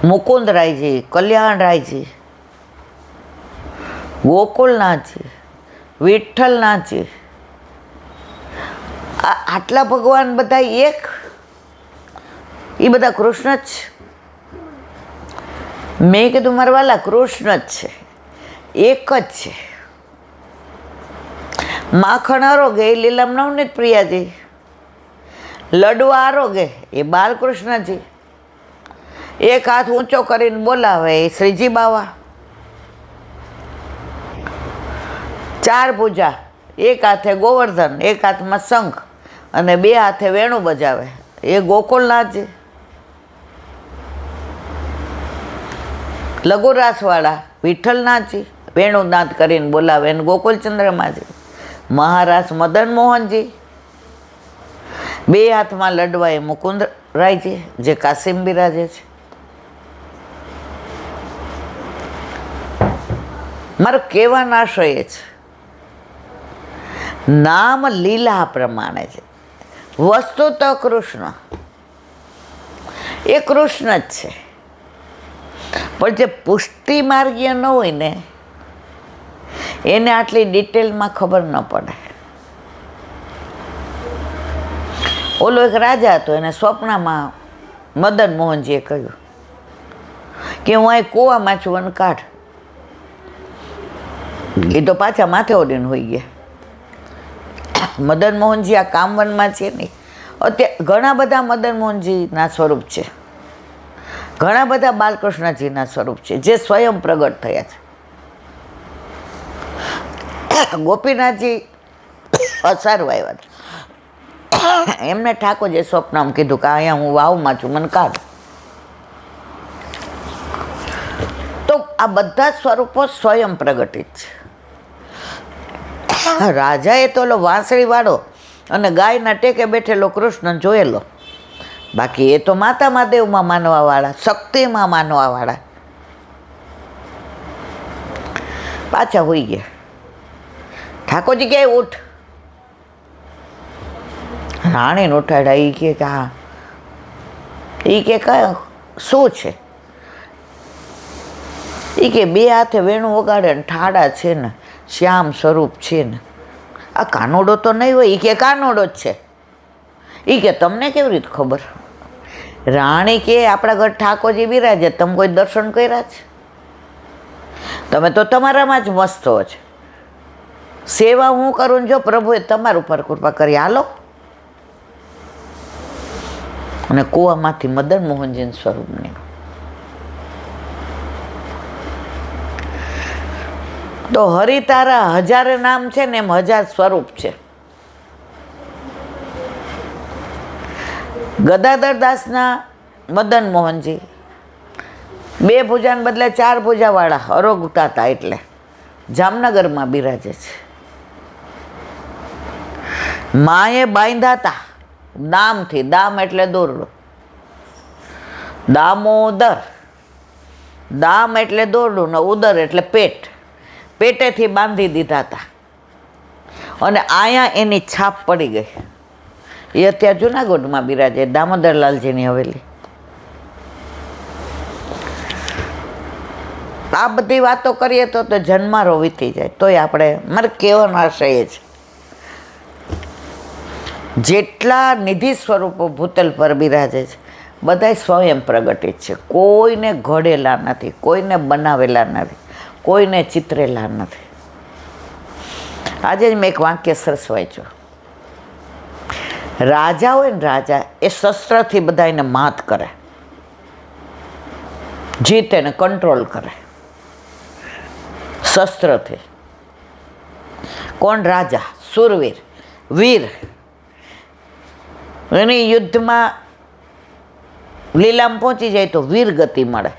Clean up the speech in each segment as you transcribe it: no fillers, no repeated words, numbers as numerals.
મુકુંદરાયજી, કલ્યાણરાયજી, ગોકુલનાથજી, વિઠ્ઠલનાથજી, આટલા ભગવાન બધા એક, એ બધા કૃષ્ણ જ છે. મેં કીધું મારા વાલા કૃષ્ણ જ છે, એક જ છે. માખણ આરોગે એ લીલામ નવનીત પ્રિયાજી, લડવા આરોગે એ બાલકૃષ્ણજી, એક હાથ ઊંચો કરીને બોલાવે એ શ્રીજી બાવા, ચાર પૂજા, એક હાથે ગોવર્ધન, એક હાથમાં શંખ અને બે હાથે વેણું બજાવે એ ગોકુલનાથજી, લઘુરાસવાળા વિઠ્ઠલનાથજી, વેણુનાથ કરીને બોલાવે એને ગોકુલચંદ્રમાજી, મહારાજ મદન મોહનજી, બે હાથમાં લડવા એ મુકુંદરાયજી જે કાશીમ બિરાજે છે. મારો કહેવાનો આશય એ છે, નામ લીલા પ્રમાણે છે, વસ્તુ તો કૃષ્ણ એ કૃષ્ણ જ છે. પણ જે પુષ્ટિ માર્ગીય ન હોય ને એને આટલી ડિટેલમાં ખબર ન પડે. ઓલો એક રાજા હતો, એને સ્વપ્નમાં મદન મોહનજીએ કહ્યું કે હું અહીં કૂવામાં છું અને કાઢ. એ તો પાછા માથે ઓડીને હોઈ ગયા. મદન મોહનજી આ કામવનમાં છે ને, અત્યારે ઘણા બધા મદન મોહનજીના સ્વરૂપ છે, ઘણા બધા બાલકૃષ્ણજીના સ્વરૂપ છે જે સ્વયં પ્રગટ થયા છે. ગોપીનાથજી અસારવા આવ્યા હતા, એમને ઠાકોરજીએ સ્વપ્નમાં કીધું કે અહીંયા હું વાવમાં છું, મને કાઢ. તો આ બધા સ્વરૂપો સ્વયં પ્રગટિત છે. રાજાએ તો ઓલો વાંસળી વાળો અને ગાયના ટેકે બેઠેલો કૃષ્ણ જોયેલો, બાકી એ તો માતા મહાદેવમાં માનવાવાળા, શક્તિમાં માનવાવાળા પાછા હોઈ ગયા. ઠાકોરજી ક્યાંય ઉઠ, રાણીને ઉઠાડ્યા. એ કે હા, એ કે શું છે? એ કે બે હાથે વેણું વગાડે ને ઠાડા છે ને, શ્યામ સ્વરૂપ છે ને, આ કાનોડો તો નહીં હોય. એ કે કાનોડો જ છે. એ કે તમને કેવી રીતે ખબર? રાણી કે આપણા ઘર ઠાકોરજી બિરાજે, તમે કોઈ દર્શન કર્યા છે? તમે તો તમારામાં જ મસ્ત હો છો. સેવા હું કરું જો પ્રભુએ તમારા ઉપર કૃપા કરી, હાલો. અને કૂવામાંથી મદન મોહનજીનું સ્વરૂપ નીકળ્યું. તો હરિ તારા હજારે નામ છે ને એમ હજાર સ્વરૂપ છે. ગદાધરદાસના મદન મોહનજી બે ભુજાને બદલે ચાર ભુજાવાળા અરોગતા હતા, એટલે જામનગરમાં બિરાજે છે. માએ બાંધ્યા હતા દામથી, દામ એટલે દોરડો, દામોદર, દામ એટલે દોરડું ને ઉદર એટલે પેટ, પેટેથી બાંધી દીધા હતા. અને અહીંયા એની છાપ પડી ગઈ. એ અત્યારે જુનાગઢમાં બિરાજે, દામોદરલાલજીની હવેલી. આ બધી વાતો કરીએ તો જન્મારો વીતી જાય. તોય આપણે, મારે કહેવાનો આશય એ છે, જેટલા નિધિ સ્વરૂપો ભૂતલ પર બિરાજે છે બધા સ્વયં પ્રગટિત છે. કોઈને ઘડેલા નથી, કોઈને બનાવેલા નથી, કોઈને ચિતરેલા નથી. આજે જ મેં એક વાક્ય સરસ વાંચ્યું. રાજા હોય ને, રાજા એ શસ્ત્રથી બધા એને માત કરે, જીતે ને કંટ્રોલ કરે શસ્ત્રથી. કોણ રાજા? સુરવીર, વીર. એની યુદ્ધમાં લીલામાં પહોંચી જાય તો વીર ગતિ મળે.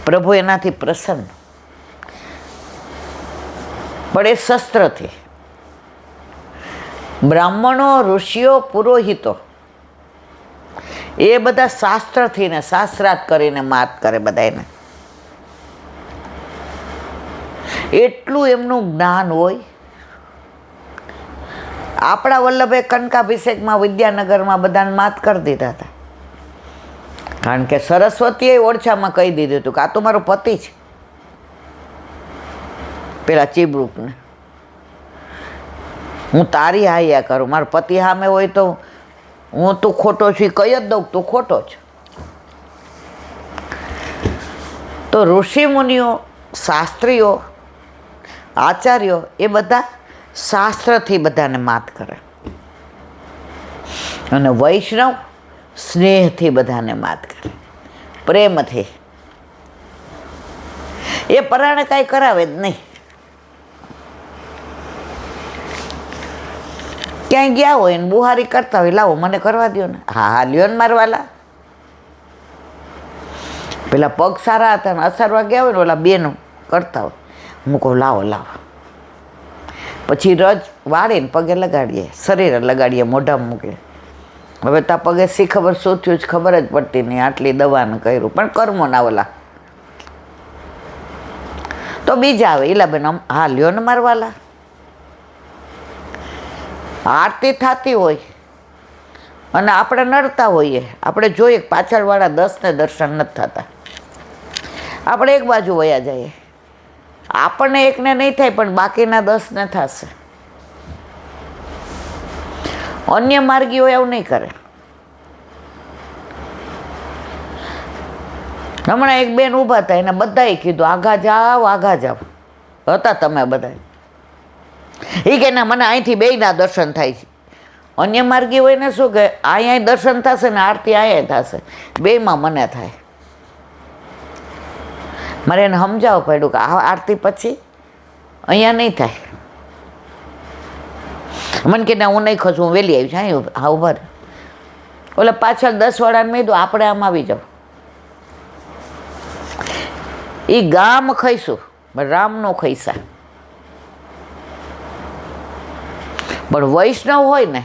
પ્રભુ એનાથી પ્રસન્ન, પણ એ શસ્ત્રથી. બ્રાહ્મણો, ઋષિઓ, પુરોહિતો એ બધા શાસ્ત્રથી ને શાસ્ત્રાર્થ કરીને માત કરે બધાને. એટલું એમનું જ્ઞાન હોય. આપણા વલ્લભે કનકાભિષેકમાં વિદ્યાનગરમાં બધાને માત કરી દીધા હતા. કારણ કે સરસ્વતીએ ઓરછામાં કહી દીધું હતું કે આ તો મારો પતિ છે, પેલા ચીબરૂપને. હું તારી હાયા કરું, મારો પતિ સામે હોય તો હું તું ખોટો છું કહી જ દઉં, તું ખોટો છે. તો ઋષિ મુનિઓ, શાસ્ત્રીઓ, આચાર્યો એ બધા શાસ્ત્રથી બધાને માત કરે, અને વૈષ્ણવ સ્નેહથી બધાને માત કરે, પ્રેમથી. એ પરાણે કાંઈ કરાવે જ નહીં. ક્યાંય ગયા હોય ને બુહારી કરતા હોય, લાવો મને કરવા દો ને, હા હા લ્યો ને મારવાલા. પેલા પગ સારા હતા ને અસારવા ગયા હોય ને ઓલા બેનું કરતા હોય, હું કહું લાવો લાવો. પછી રજ વાળીને પગે લગાડીએ, શરીરે લગાડીએ, મોઢામાં મૂકીએ. હવે તા પગે શી ખબર શું થયું છે ખબર જ પડતી નહીં, આટલી દવાને કર્યું પણ કર્મો ના ઓલા. તો બીજા આવે, ઈલાબેન હા લ્યો ને મારવાલા. આરતી થતી હોય અને આપણે નડતા હોઈએ, આપણે જોઈએ પાછળવાળા 10ને દર્શન નથી થતા, આપણે એક બાજુ વયા જઈએ. આપણને એકને નહીં થાય પણ બાકીના 10ને થશે. અન્ય માર્ગીઓ એવું નહીં કરે. હમણાં એક બેન ઊભા હતા, એને બધાએ કીધું આઘા જાઓ આઘા જાઓ, હતા તમે બધા. એ કે ના મને અહીંથી બેયના દર્શન થાય છે. અન્ય માર્ગી હોય ને શું કે અહીંયા દર્શન થશે ને આરતી અહીંયા થશે, બેયમાં મને થાય. મારે એને સમજાવવું પડ્યું કે આ આરતી પછી અહીંયા નહીં થાય. મને કે ના હું નહીં ખસું, હું વહેલી આવી છું, હા ઉભા. ઓલા પાછળ 10 વાળાને મેં કીધું આપણે આમ આવી જાઓ. એ ગામ ખાઈશું રામનો ખૈસા. પણ વૈષ્ણવ હોય ને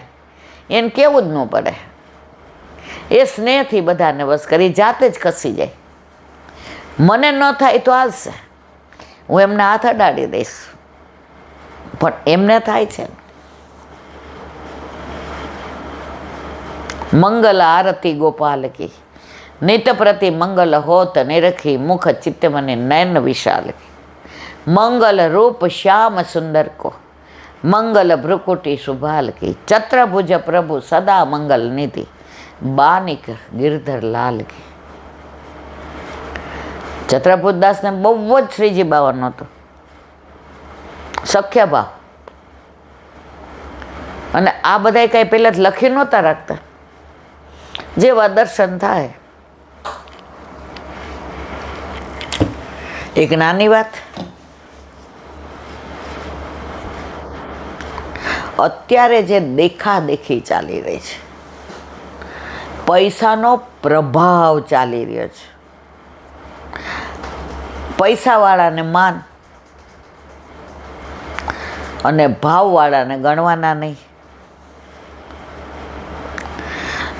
એને કેવું જ ન પડે, એ સ્નેહથી બધાને બસ કરી જાતે જ ખસી જાય. મને ન થાય તો હાલશે, હું એમને હાથ અડાડી દઈશ, પણ એમને થાય છે. મંગલ આરતી ગોપાલ કી, નિત પ્રતિ મંગલ હોત નિરખી, મુખ ચિત્ત મને નયન વિશાલ કી. મંગલ રૂપ શ્યામ સુંદર કો, મંગલ ભ્રુકુટી સુભાલ કી. ચત્રભુજ પ્રભુ સદા મંગલ નિધિ, બાનિક ગિરધર લાલ કી. ચત્રભુજદાસને બહુ જ શ્રીજી બાવાનો હતો, સખ્ય ભાવ. અને આ બધા કાંઈ પહેલાં જ લખી નહોતા રાખતા, જેવા દર્શન થાય. એક નાની વાત, અત્યારે જે દેખાદેખી ચાલી રહી છે, પૈસાનો પ્રભાવ ચાલી રહ્યો છે. પૈસાવાળાને માન અને ભાવવાળાને ગણવાના નહીં.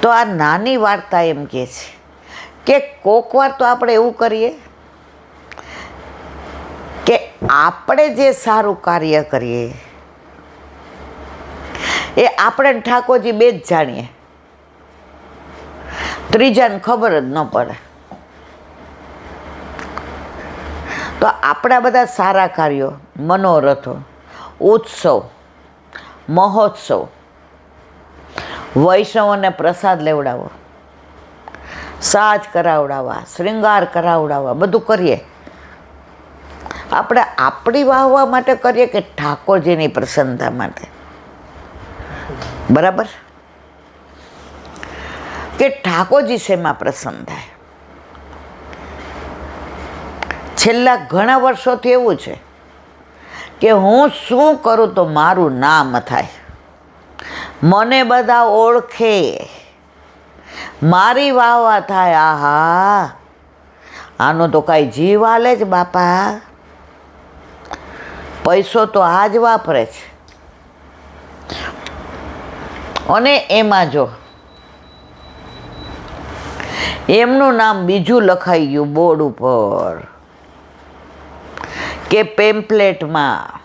તો આ નાની વાર્તા એમ કહે છે કે કોક વાર તો આપણે એવું કરીએ કે આપણે જે સારું કાર્ય કરીએ એ આપણે ઠાકોરજી બે જ જાણીએ, ત્રીજાને ખબર જ ન પડે. તો આપણા બધા સારા કાર્યો, મનોરથો, ઉત્સવ, મહોત્સવ, વૈષ્ણવોને પ્રસાદ લેવડાવો, સાજ કરાવડાવવા, શૃંગાર કરાવડાવવા, બધું કરીએ. આપણે આપણી વાહવા માટે કરીએ કે ઠાકોરજીની પ્રસન્નતા માટે? બરાબર? કે ઠાકોરજી શેમાં પ્રસન્ન થાય? છેલ્લા ઘણા વર્ષોથી એવું છે કે હું શું કરું તો મારું નામ થાય, મને બધા ઓળખે, મારી વાહવા થાય. આહા, આનો તો કાંઈ જીવ હાલે જ બાપા, પૈસો તો આ જ વાપરે છે. અને એમાં જો એમનું નામ બીજું લખાઈ ગયું બોર્ડ ઉપર કે પેમ્પલેટમાં,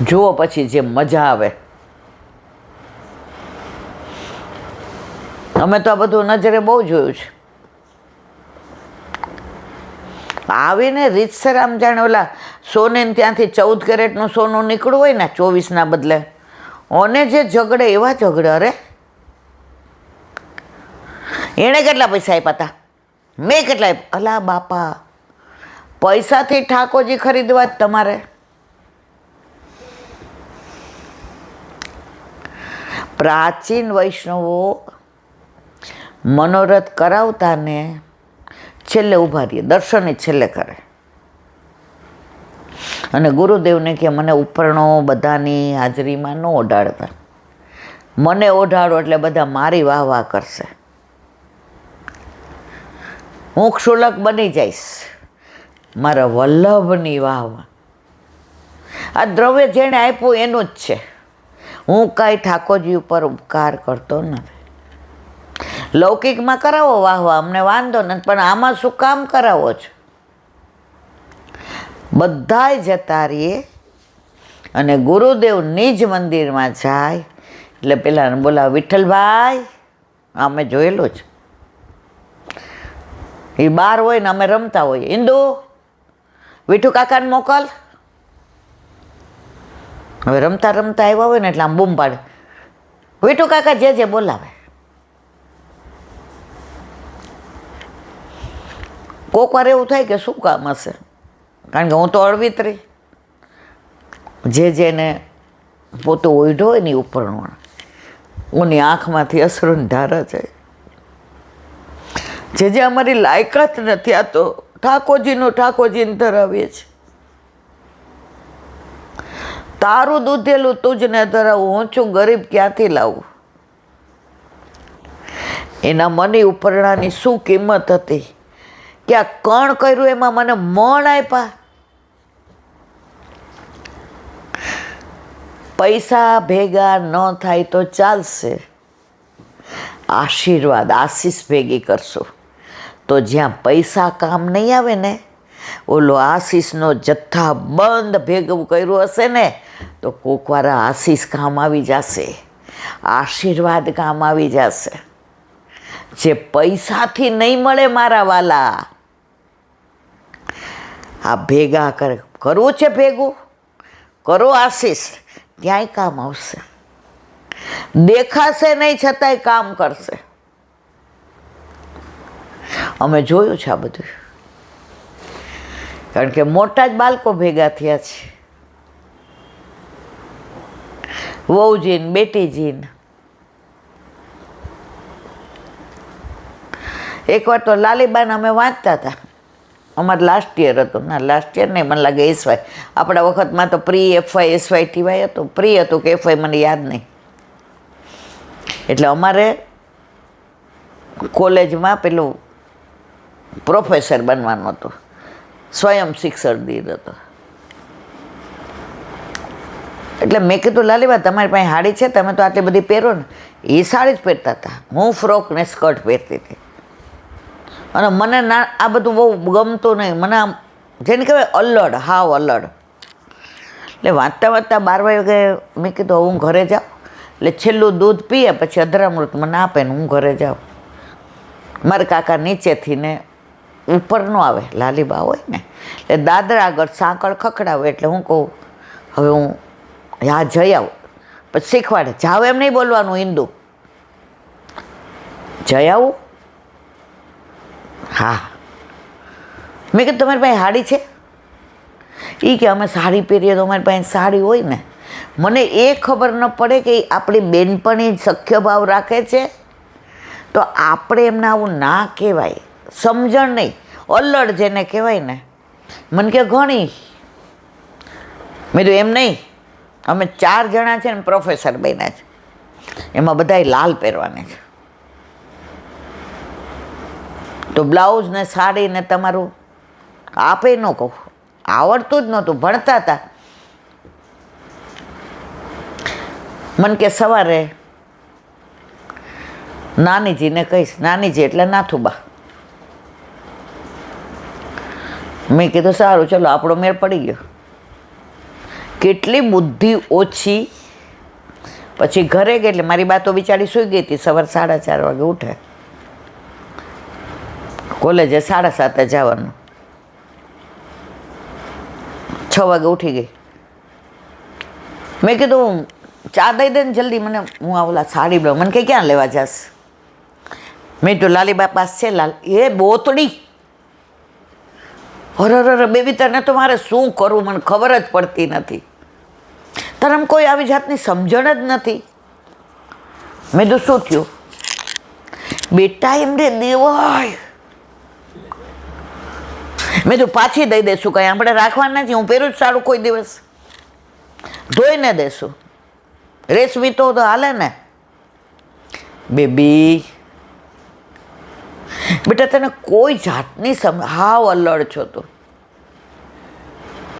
જુઓ પછી જે મજા આવે. અમે તો આ બધું નજરે બહુ જોયું છે. આવીને રીતસર આમ જાણે ઓલા સોને ત્યાંથી 14 કેરેટનું સોનું નીકળવું હોય ને 24ના બદલે, અને જે ઝઘડે એવા ઝઘડે. અરે એણે કેટલા પૈસા આપ્યા હતા, મેં કેટલા આપ્યા? અલા બાપા, પૈસાથી ઠાકોરજી ખરીદવા જ તમારે? પ્રાચીન વૈષ્ણવો મનોરથ કરાવતા ને છેલ્લે ઊભા રહીએ, દર્શન છેલ્લે કરે. અને ગુરુદેવને કે મને ઉપરણો બધાની હાજરીમાં ન ઓઢાડતા, મને ઓઢાડો એટલે બધા મારી વાહ વાહ કરશે, હું ક્ષુલક બની જઈશ, મારા વલ્લભની વાહ વાહ. આ દ્રવ્ય જેણે આપ્યું એનું જ છે. હું કાંઈ ઠાકોરજી ઉપર ઉપકાર કરતો નથી. લૌકિકમાં કરાવો વાહ વાહ, અમને વાંધો નથી, પણ આમાં શું કામ કરાવો છો? બધાય જતા રહીએ અને ગુરુદેવ નિજ મંદિરમાં જાય એટલે પેલા બોલાવે, વિઠ્ઠલભાઈ. અમે જોયેલું જ, એ બહાર હોય ને અમે રમતા હોઈએ, ઇન્દુ વિઠ્ઠુ કાકાને મોકલ. હવે રમતા રમતા આવ્યા હોય ને એટલે આમ બૂમ પાડે, વિઠ્ઠુ કાકા જે બોલાવે. કોક વાર એવું થાય કે શું કામ હશે, કારણ કે હું તો અળવિતરી. જેને પોતે ઓઢો હોય ને ઉપરનો, ઓની આંખમાંથી અશ્રુની ધારા જાય. જે અમારી લાયકાત નથી, આ તો ઠાકોરજીને ધરાવીએ છીએ. તારું દૂધેલું તુજને ધરાવું, હું છું ગરીબ ક્યાંથી લાવું. એના મની ઉપરણાની શું કિંમત હતી કે આ કણ કર્યું એમાં મને મણ આપ્યા. પૈસા ભેગા ન થાય તો ચાલશે, આશીર્વાદ આશીષ ભેગી કરશું. તો જ્યાં પૈસા કામ નહીં આવે ને, ઓલો આશીષનો જથ્થાબંધ ભેગું કર્યું હશે ને, તો કોકવારા આશીષ કામ આવી જશે, આશીર્વાદ કામ આવી જશે. જે પૈસાથી નહીં મળે મારા વાલા, આ ભેગા કરવું છે, ભેગું કરો આશીષ, ક્યાંય કામ આવશે. દેખાશે નહીં છતાંય કામ કરશે. અમે જોયું છે આ બધું, કારણ કે મોટા જ બાળકો ભેગા થયા છે, વહુજીન બેટીજીન. એકવાર તો લાલીબાન અમે વાંચતા હતા, અમારે લાસ્ટ યર હતું, ના લાસ્ટ યર નહીં, મને લાગે એસવાય. આપણા વખતમાં તો પ્રી એફવાય એસવાય ટીવાય હતું, પ્રી હતું કે એફવાય મને યાદ નહીં. એટલે અમારે કોલેજમાં પેલું પ્રોફેસર બનવાનું હતું, સ્વયં શિક્ષણ દીધ હતો. એટલે મેં કીધું લાલીબા તમારી પાસે સાડી છે, તમે તો આટલી બધી પહેરો ને. એ સાડી જ પહેરતા હતા, હું ફ્રોક ને સ્કર્ટ પહેરતી હતી. અને મને આ બધું બહુ ગમતું નહીં, મને આમ જેને કહેવાય અલ્લડ, હાવ અલ્લડ. એટલે વાંચતા 12 વાગે મેં કીધું હું ઘરે જાઉં. એટલે છેલ્લું દૂધ પીએ પછી અધરામૃત મને આપે ને હું ઘરે જાઉં. મારા કાકા નીચેથી ને ઉપર ન આવે, લાલીબા હોય ને, એટલે દાદરા આગળ સાંકળ ખખડાવે. એટલે હું કહું હવે હું હા જઈ આવું, પછી શીખવાડે જાવ એમ નહીં બોલવાનું, હિન્દુ જઈ આવું. હા, મેં કીધું તમારી પાસે સાડી છે? એ કે અમે સાડી પહેરીએ તો અમારી પાસે સાડી હોય ને. મને એ ખબર ન પડે કે આપણી બેનપણી સખ્ય ભાવ રાખે છે, તો આપણે એમને આવું ના કહેવાય. સમજણ નહીં, અલ્લડ જેને કહેવાય ને. મને કે ઘણી. મેં તો એમ નહીં, અમે 4 જણા છે ને પ્રોફેસર બન્યા છે, એમાં બધાય લાલ પહેરવાને છે. તો બ્લાઉઝ ને સાડી ને તમારું આપે ન કહું, આવડતું જ નહોતું, ભણતા હતા. મને કે સવારે નાનીજીને કહીશ, નાનીજી એટલે નાથુબા. મેં કીધું સારું ચલો આપણો મેળ પડી ગયો. કેટલી બુદ્ધિ ઓછી, પછી ઘરે ગઈ એટલે મારી બા તો બિચારી સૂઈ ગઈ હતી. સવાર 4:30 વાગે ઉઠે, કોલેજે 7:30 જવાનું. 6 વાગે ઉઠી ગઈ. મેં કીધું ચા દઈ દે ને જલ્દી મને, હું આ ઓલા સાડી બ્લાઉઝ. મને કે ક્યાં લેવા જાસ? મેં તો લાલીબા પાસે છે. લાલ એ બોતડી. અરે બેબી તને તો મારે શું કરવું મને ખબર જ પડતી નથી. તને આમ કોઈ આવી જાતની સમજણ જ નથી. મેં તો શું થયું? બેટા એમને દેવાય. મેં તો પાછી દઈ દેશું, કંઈ આપણે રાખવાના નથી. હું પહેરું જ સારું કોઈ દિવસ ધોઈને દેશું. રેશમી તો હાલે ને. બેબી બેટા તને કોઈ જાતની હાવ અલ્લડ છો તું.